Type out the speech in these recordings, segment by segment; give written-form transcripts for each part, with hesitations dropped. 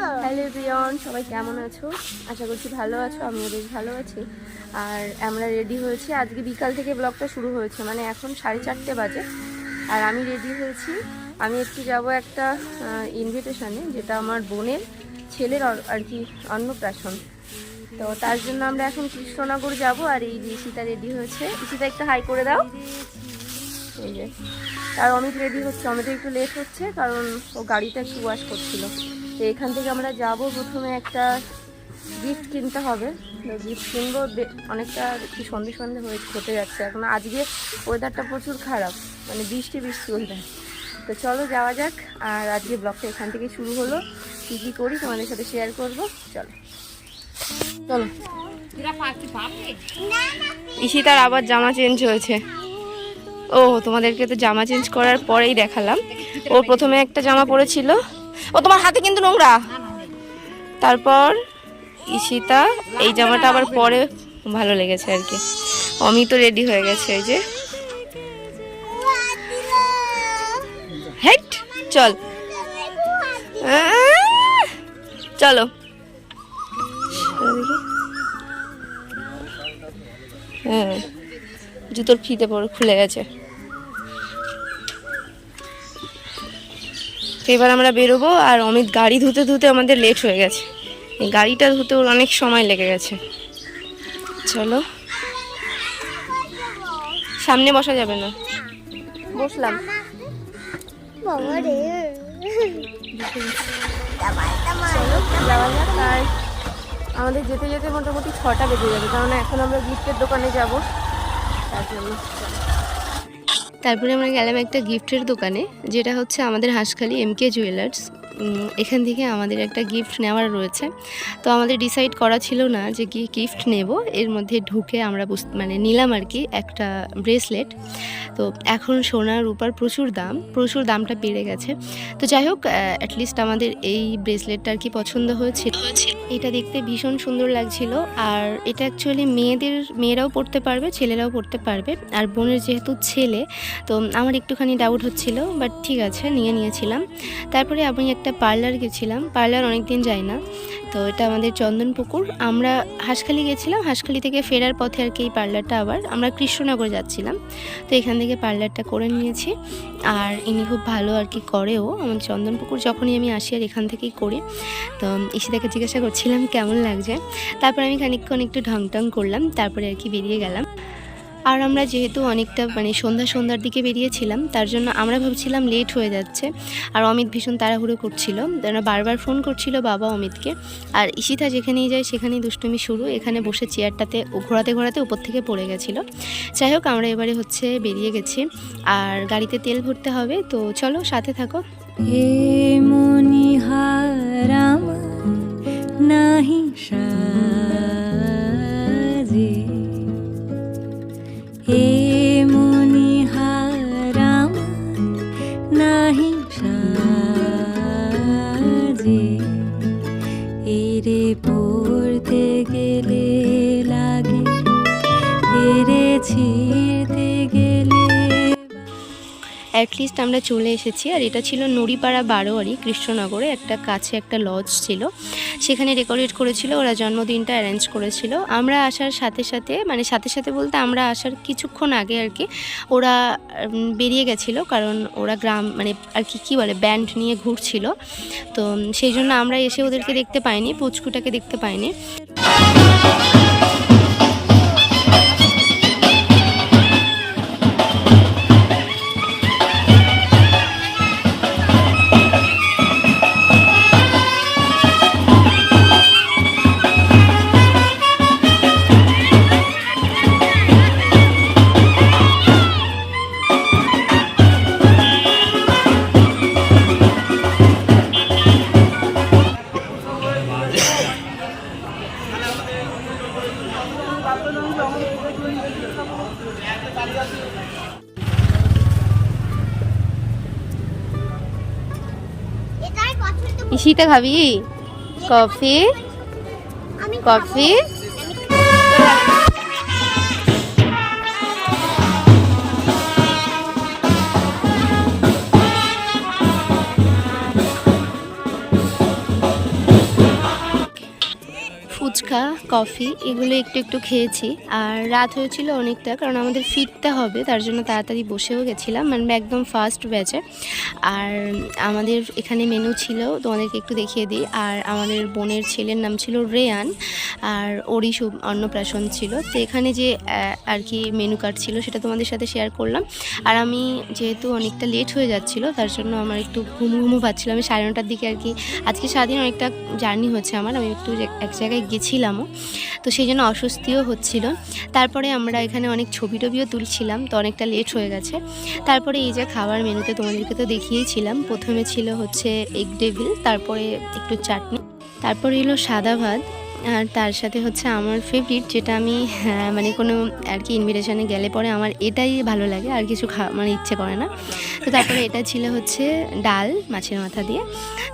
Hello everyone, সবাই কেমন আছো? আশা করছি ভালো আছো। আমিও বেশ ভালো আছি। আর আমরা রেডি হয়েছি। আজকে বিকাল থেকে ব্লগটা শুরু হয়েছে, মানে এখন 4:30 বাজে। আর আমি রেডি হয়েছি। আমি একটু যাব একটা ইনভিটেশনে, যেটা আমার বোনের ছেলের আর কি অন্নপ্রাশন। তো তার জন্য আমরা এখন কৃষ্ণনগর যাব। আর এই যে ঈশিতা রেডি হয়েছে। ঈশিতা একটু হাই করে দাও। এই যে, আর অমিত রেডি হচ্ছে। অমিতের একটু লেট হচ্ছে কারণ ও গাড়িটা একটু ওয়াশ করছিল। তো এখান থেকে আমরা যাব, প্রথমে একটা গিফট কিনতে হবে। তো গিফট কিনবো, অনেকটা কি সন্ধে হতে যাচ্ছে এখন। আজকে ওয়েদারটা প্রচুর খারাপ, মানে বৃষ্টি ওয়েদার। তো চলো যাওয়া যাক। আর আজকে ব্লগটা এখান থেকে শুরু হলো। কী কী করি তোমাদের সাথে শেয়ার করবো। চলো চলো। ঈশিতার আবার জামা চেঞ্জ হয়েছে। ও, তোমাদেরকে তো জামা চেঞ্জ করার পরেই দেখালাম। ও প্রথমে একটা জামা পরেছিল। ও, তোমার হাতে কিন্তু নোংরা। তারপর ঈশিতা এই জামাটা আবার পরে ভালো লেগেছে আর কি। অমিত রেডি হয়ে গেছে। এই যে, হেট চল চলো। হ্যাঁ, জুতোর ফিতে পরে খুলে গেছে। এবার আমরা বেরোবো। আর অমিত গাড়ি ধুতে ধুতে আমাদের লেট হয়ে গেছে। এই গাড়িটা ধুতে ওর অনেক সময় লেগে গেছে। চলো, সামনে বসা যাবে না। বসলাম। আর আমাদের যেতে যেতে মোটামুটি 6টা বেজে যাবে, কারণ এখন আমরা গিফটের দোকানে যাব। তার জন্য তারপরে আমরা গেলাম একটা গিফটের দোকানে, যেটা হচ্ছে আমাদের হাঁসখালি MK জুয়েলার্স। এখান থেকে আমাদের একটা গিফট নেওয়ার রয়েছে। তো আমাদের ডিসাইড করা ছিল না যে কি গিফট নেব। এর মধ্যে ঢুকে আমরা মানে নিলাম আর কি একটা ব্রেসলেট। তো এখন সোনার রূপার প্রচুর দামটা বেড়ে গেছে। তো যাই হোক, অ্যাটলিস্ট আমাদের এই ব্রেসলেটটা আর কি পছন্দ হয়েছিল। এটা দেখতে ভীষণ সুন্দর লাগছিল। আর এটা অ্যাকচুয়ালি মেয়েরাও পরতে পারবে, ছেলেরাও পরতে পারবে। আর বোনের যেহেতু ছেলে, তো আমার একটুখানি ডাউট হচ্ছিল, বাট ঠিক আছে, নিয়েছিলাম। তারপরে আমি একটা পার্লার গেছিলাম। পার্লার অনেকদিন যাই না। তো এটা আমাদের চন্দনপুকুর। আমরা হাঁসখালি গেছিলাম, হাঁসখালি থেকে ফেরার পথে আর কি এই পার্লারটা। আবার আমরা কৃষ্ণনগর যাচ্ছিলাম, তো এখান থেকে পার্লারটা করে নিয়েছি। আর ইনি খুব ভালো আর কি করেও। আমার চন্দনপুকুর যখনই আমি আসি আর এখান থেকেই করি। তো ঈশিতাকে জিজ্ঞাসা করছিলাম কেমন লাগছে। তারপর আমি খানিকক্ষণ একটু ঢং করলাম, তারপরে আর কি বেরিয়ে গেলাম। আর আমরা যেহেতু অনেকটা মানে সন্ধ্যার দিকে বেরিয়েছিলাম, তার জন্য আমরা ভাবছিলাম লেট হয়ে যাচ্ছে। আর অমিত ভীষণ তাড়াহুড়ো করছিল, তারা বারবার ফোন করছিল বাবা অমিতকে। আর ঈশিতা যেখানেই যায় সেখানেই দুষ্টুমি শুরু। এখানে বসে চেয়ারটাতে ঘোরাতে উপর থেকে পড়ে গেছিলো। যাই হোক, আমরা এবারে হচ্ছে বেরিয়ে গেছি। আর গাড়িতে তেল ভরতে হবে। তো চলো, সাথে থাকো। হে মনিহারাম নাহি সাজে, হে মনিহারাম নাহি সাজে, এরে পড়তে গেলে লাগে, এরে ছিঁড়তে গেলে। অ্যাটলিস্ট আমরা চলে এসেছি। আর এটা ছিল নুড়িপাড়া বারোয়ারি, কৃষ্ণনগরে একটা কাছে একটা লজ ছিল, সেখানে ডেকোরেট করেছিল ওরা, জন্মদিনটা অ্যারেঞ্জ করেছিল। আমরা আসার সাথে সাথে বলতে আমরা আসার কিছুক্ষণ আগে আর কি ওরা বেরিয়ে গেছিলো, কারণ ওরা গ্রাম মানে আর কি কী বলে ব্যান্ড নিয়ে ঘুরছিল। তো সেই জন্য আমরা এসে ওদেরকে দেখতে পাইনি, পুচকুটাকে দেখতে পাইনি। ঈশিতা খাবি কফি? কফি ফুচকা, কফি এগুলো একটু একটু খেয়েছি। আর রাত হয়েছিল অনেকটা, কারণ আমাদের ফিরতে হবে, তার জন্য তাড়াতাড়ি বসেও গেছিলাম, মানে একদম ফার্স্ট ব্যাচে। আর আমাদের এখানে মেনু ছিল, তোমাদেরকে একটু দেখিয়ে দিই। আর আমাদের বোনের ছেলের নাম ছিল রেয়ান, আর ওরই অন্নপ্রাশন ছিল। তো এখানে যে আর কি মেনু কার্ড ছিল সেটা তোমাদের সাথে শেয়ার করলাম। আর আমি যেহেতু অনেকটা লেট হয়ে যাচ্ছিলো, তার জন্য আমার একটু ঘুমু পাচ্ছিল। আমি 9:30টার দিকে আর কি, আজকে সারাদিন অনেকটা জার্নি হচ্ছে আমার, আমি একটু এক জায়গায় গেছিলামও, তো সেই জন্য অস্বস্তিও হচ্ছিল। তারপরে আমরা এখানে অনেক ছবি টবিও তুলছিলাম, তো অনেকটা লেট হয়ে গেছে। তারপরে এই যে খাবার মেনুতে তোমাদেরকে তো দেখিয়েছিলাম, প্রথমে ছিল হচ্ছে এগ ডেভিল, তারপরে একটু চাটনি, তারপরে এলো সাদা ভাত, আর তার সাথে হচ্ছে আমার ফেভারিট, যেটা আমি মানে কোনো আর কি ইনভিটেশনে গেলে পরে আমার এটাই ভালো লাগে, আর কিছু মানে ইচ্ছে করে না। তো তারপরে এটা ছিল হচ্ছে ডাল মাছের মাথা দিয়ে।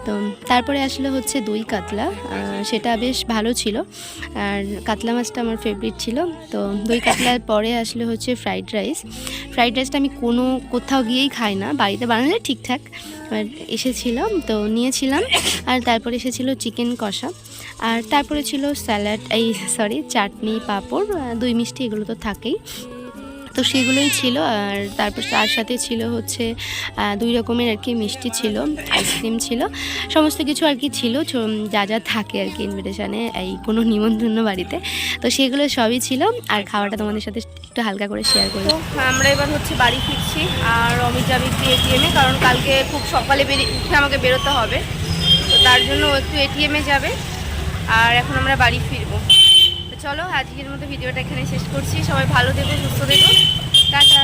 তো তারপরে আসলে হচ্ছে দই কাতলা, সেটা বেশ ভালো ছিল, আর কাতলা মাছটা আমার ফেভারিট ছিল। তো দই কাতলার পরে আসলে হচ্ছে ফ্রাইড রাইসটা আমি কোথাও গিয়েই খাই না, বাড়িতে বানালে ঠিকঠাক এসেছিল, তো নিয়েছিলাম। আর তারপরে এসেছিল চিকেন কষা, আর তারপরে ছিল স্যালাড, চাটনি, পাঁপড়, দই মিষ্টি, এগুলো তো থাকেই, তো সেগুলোই ছিল। আর তারপর তার সাথে ছিল হচ্ছে 2 রকমের আর কি মিষ্টি ছিল, আইসক্রিম ছিল, সমস্ত কিছু আর কি ছিল, যা যা থাকে আর কি ইনভিটেশনে, এই কোনো নিমন্ত্রণ বাড়িতে, তো সেগুলো সবই ছিল। আর খাওয়াটা তোমাদের সাথে একটু হালকা করে শেয়ার করি। তো আমরা এবার হচ্ছে বাড়ি ফিরছি, আর অমিত যাবে একটু এটিএমে, কারণ কালকে খুব সকালে উঠে আমাকে বেরোতে হবে, তো তার জন্য একটু এটিএমে যাবে। আর এখন আমরা বাড়ি ফিরবো। তো চলো, আজকের মতো ভিডিওটা এখানে শেষ করছি। সবাই ভালো থেকো, সুস্থ থেকো, টাটা।